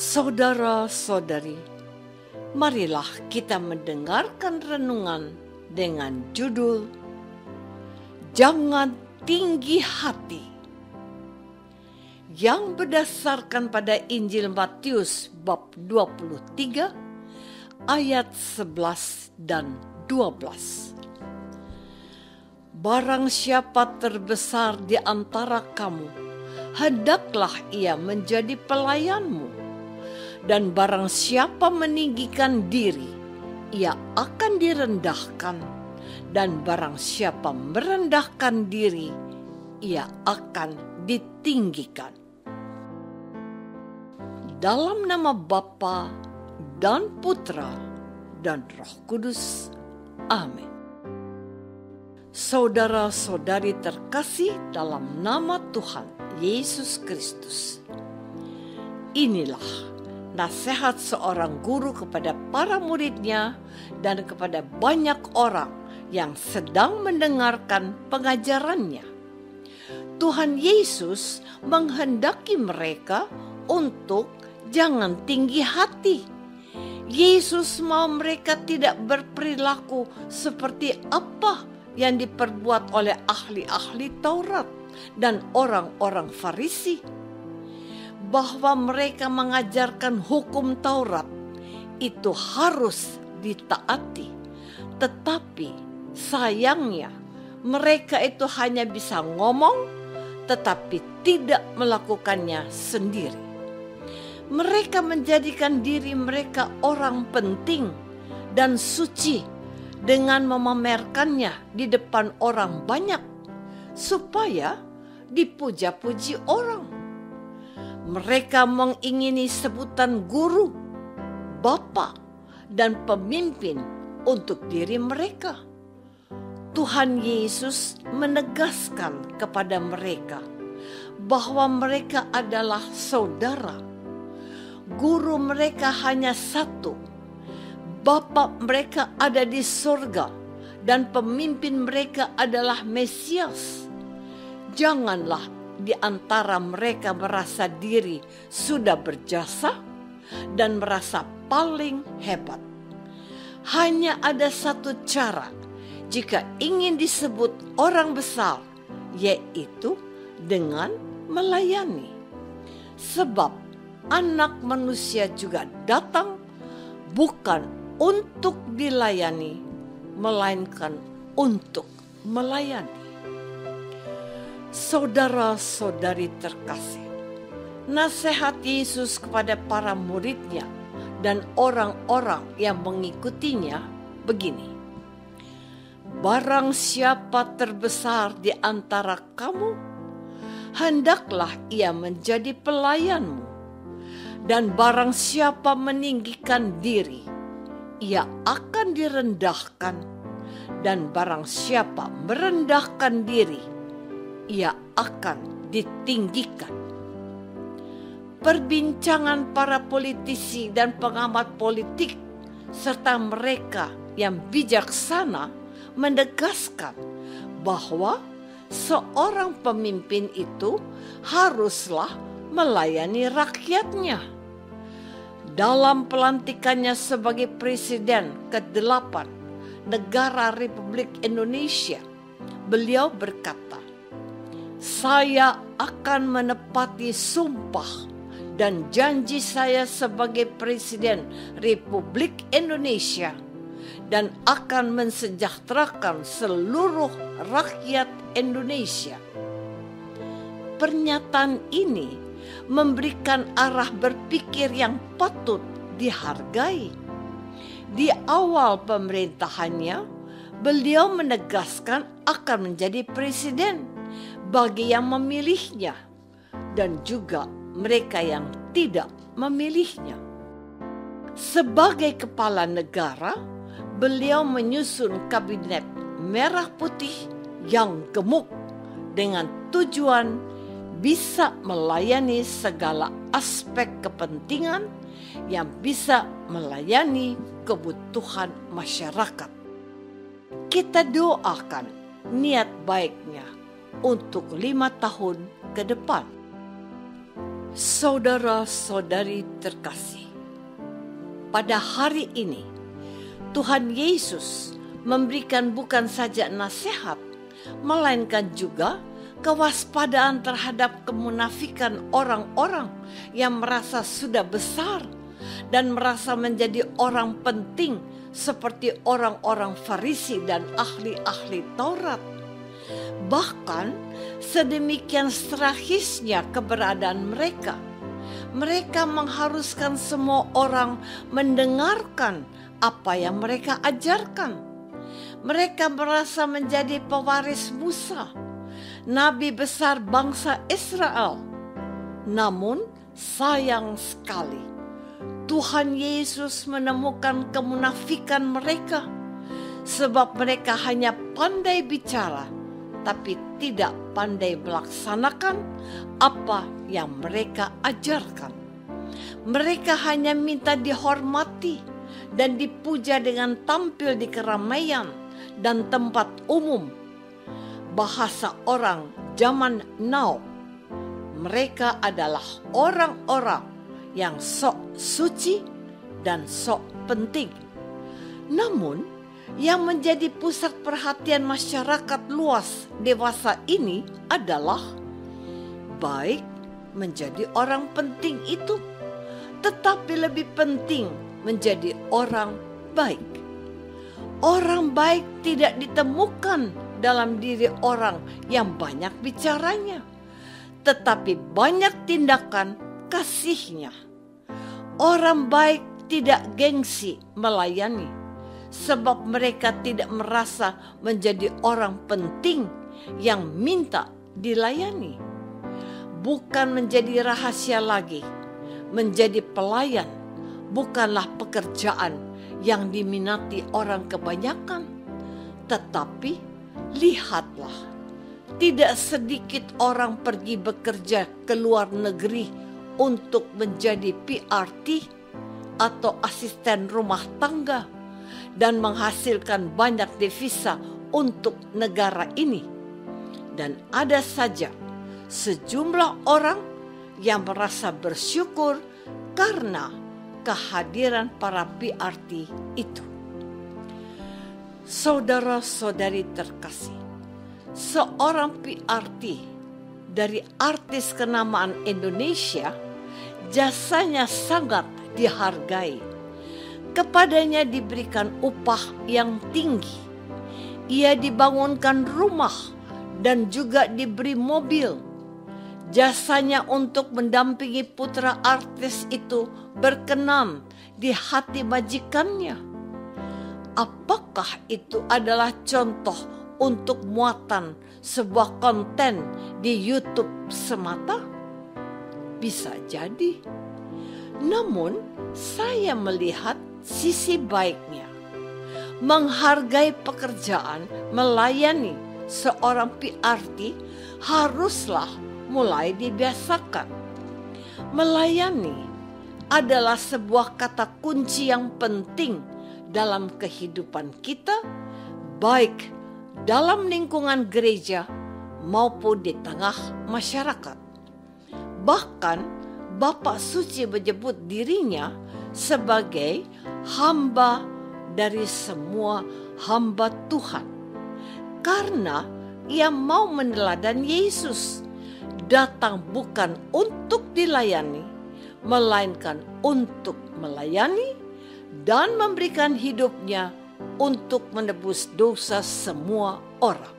Saudara-saudari, marilah kita mendengarkan renungan dengan judul Jangan Tinggi Hati, yang berdasarkan pada Injil Matius bab 23 ayat 11 dan 12. Barang siapa terbesar di antara kamu, hendaklah ia menjadi pelayanmu. Dan barang siapa meninggikan diri, ia akan direndahkan. Dan barang siapa merendahkan diri, ia akan ditinggikan. Dalam nama Bapa dan Putra dan Roh Kudus. Amin. Saudara-saudari terkasih dalam nama Tuhan Yesus Kristus. Inilah nasihat seorang guru kepada para muridnya dan kepada banyak orang yang sedang mendengarkan pengajarannya. Tuhan Yesus menghendaki mereka untuk jangan tinggi hati. Yesus mau mereka tidak berperilaku seperti apa yang diperbuat oleh ahli-ahli Taurat dan orang-orang Farisi. Bahwa mereka mengajarkan hukum Taurat itu harus ditaati. Tetapi sayangnya mereka itu hanya bisa ngomong tetapi tidak melakukannya sendiri. Mereka menjadikan diri mereka orang penting dan suci dengan memamerkannya di depan orang banyak supaya dipuja-puji orang. Mereka mengingini sebutan guru, bapa, dan pemimpin untuk diri mereka. Tuhan Yesus menegaskan kepada mereka bahwa mereka adalah saudara. Guru mereka hanya satu. Bapa mereka ada di surga dan pemimpin mereka adalah Mesias. Janganlah di antara mereka merasa diri sudah berjasa dan merasa paling hebat. Hanya ada satu cara jika ingin disebut orang besar, yaitu dengan melayani. Sebab Anak Manusia juga datang bukan untuk dilayani, melainkan untuk melayani. Saudara-saudari terkasih, nasihat Yesus kepada para muridnya dan orang-orang yang mengikutinya begini. Barang siapa terbesar di antara kamu, hendaklah ia menjadi pelayanmu. Dan barang siapa meninggikan diri, ia akan direndahkan. Dan barang siapa merendahkan diri, ia akan ditinggikan. Perbincangan para politisi dan pengamat politik serta mereka yang bijaksana menegaskan bahwa seorang pemimpin itu haruslah melayani rakyatnya. Dalam pelantikannya sebagai Presiden ke-8 negara Republik Indonesia, beliau berkata, "Saya akan menepati sumpah dan janji saya sebagai Presiden Republik Indonesia dan akan mensejahterakan seluruh rakyat Indonesia." Pernyataan ini memberikan arah berpikir yang patut dihargai. Di awal pemerintahannya, beliau menegaskan akan menjadi presiden bagi yang memilihnya dan juga mereka yang tidak memilihnya. Sebagai kepala negara, beliau menyusun kabinet merah putih yang gemuk dengan tujuan bisa melayani segala aspek kepentingan yang bisa melayani kebutuhan masyarakat. Kita doakan niat baiknya untuk 5 tahun ke depan. Saudara-saudari terkasih, pada hari ini Tuhan Yesus memberikan bukan saja nasihat, melainkan juga kewaspadaan terhadap kemunafikan orang-orang yang merasa sudah besar dan merasa menjadi orang penting seperti orang-orang Farisi dan ahli-ahli Taurat. Bahkan sedemikian strategisnya keberadaan mereka. Mereka mengharuskan semua orang mendengarkan apa yang mereka ajarkan. Mereka merasa menjadi pewaris Musa, nabi besar bangsa Israel. Namun sayang sekali, Tuhan Yesus menemukan kemunafikan mereka, sebab mereka hanya pandai bicara tapi tidak pandai melaksanakan apa yang mereka ajarkan. Mereka hanya minta dihormati dan dipuja dengan tampil di keramaian dan tempat umum. Bahasa orang zaman now, mereka adalah orang-orang yang sok suci dan sok penting. Namun, yang menjadi pusat perhatian masyarakat luas dewasa ini adalah baik menjadi orang penting itu, tetapi lebih penting menjadi orang baik. Orang baik tidak ditemukan dalam diri orang yang banyak bicaranya, tetapi banyak tindakan kasihnya. Orang baik tidak gengsi melayani, sebab mereka tidak merasa menjadi orang penting yang minta dilayani. Bukan menjadi rahasia lagi, menjadi pelayan bukanlah pekerjaan yang diminati orang kebanyakan. Tetapi lihatlah, tidak sedikit orang pergi bekerja ke luar negeri untuk menjadi PRT atau asisten rumah tangga dan menghasilkan banyak devisa untuk negara ini. Dan ada saja sejumlah orang yang merasa bersyukur karena kehadiran para PRT itu. Saudara-saudari terkasih, seorang PRT dari artis kenamaan Indonesia, jasanya sangat dihargai. Kepadanya diberikan upah yang tinggi. Ia dibangunkan rumah dan juga diberi mobil. Jasanya untuk mendampingi putra artis itu berkenan di hati majikannya. Apakah itu adalah contoh untuk muatan sebuah konten di YouTube semata? Bisa jadi. Namun saya melihat sisi baiknya. Menghargai pekerjaan melayani seorang PRT haruslah mulai dibiasakan. Melayani adalah sebuah kata kunci yang penting dalam kehidupan kita, baik dalam lingkungan gereja maupun di tengah masyarakat. Bahkan Bapak Suci menyebut dirinya sebagai hamba dari semua hamba Tuhan, karena ia mau meneladani Yesus, datang bukan untuk dilayani, melainkan untuk melayani dan memberikan hidupnya untuk menebus dosa semua orang.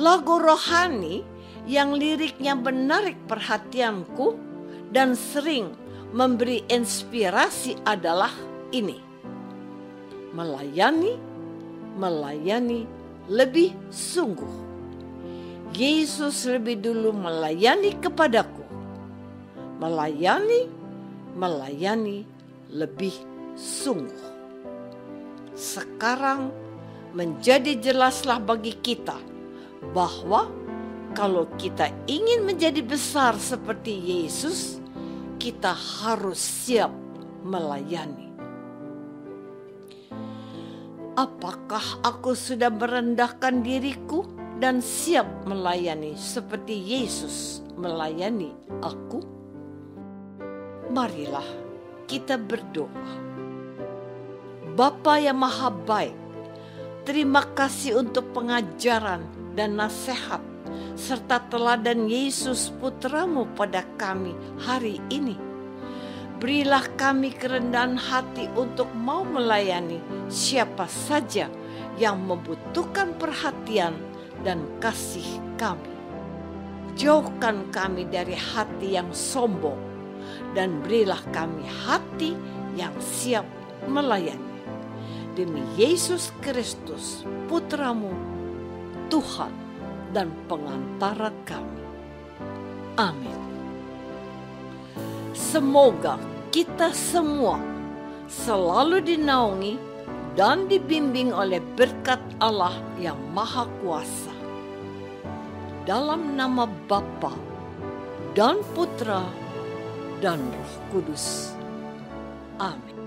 Lagu rohani yang liriknya menarik perhatianku dan sering memberi inspirasi adalah ini: melayani, melayani lebih sungguh. Yesus lebih dulu melayani kepadaku. Melayani, melayani lebih sungguh. Sekarang menjadi jelaslah bagi kita bahwa kalau kita ingin menjadi besar seperti Yesus, kita harus siap melayani. Apakah aku sudah merendahkan diriku dan siap melayani seperti Yesus melayani aku? Marilah kita berdoa. Bapa yang Maha Baik, terima kasih untuk pengajaran dan nasihat serta teladan Yesus Putramu pada kami hari ini. Berilah kami kerendahan hati untuk mau melayani siapa saja yang membutuhkan perhatian dan kasih kami. Jauhkan kami dari hati yang sombong dan berilah kami hati yang siap melayani. Demi Yesus Kristus, Putramu, Tuhan dan pengantara kami. Amin. Semoga kita semua selalu dinaungi dan dibimbing oleh berkat Allah yang Maha Kuasa. Dalam nama Bapa dan Putra dan Roh Kudus. Amin.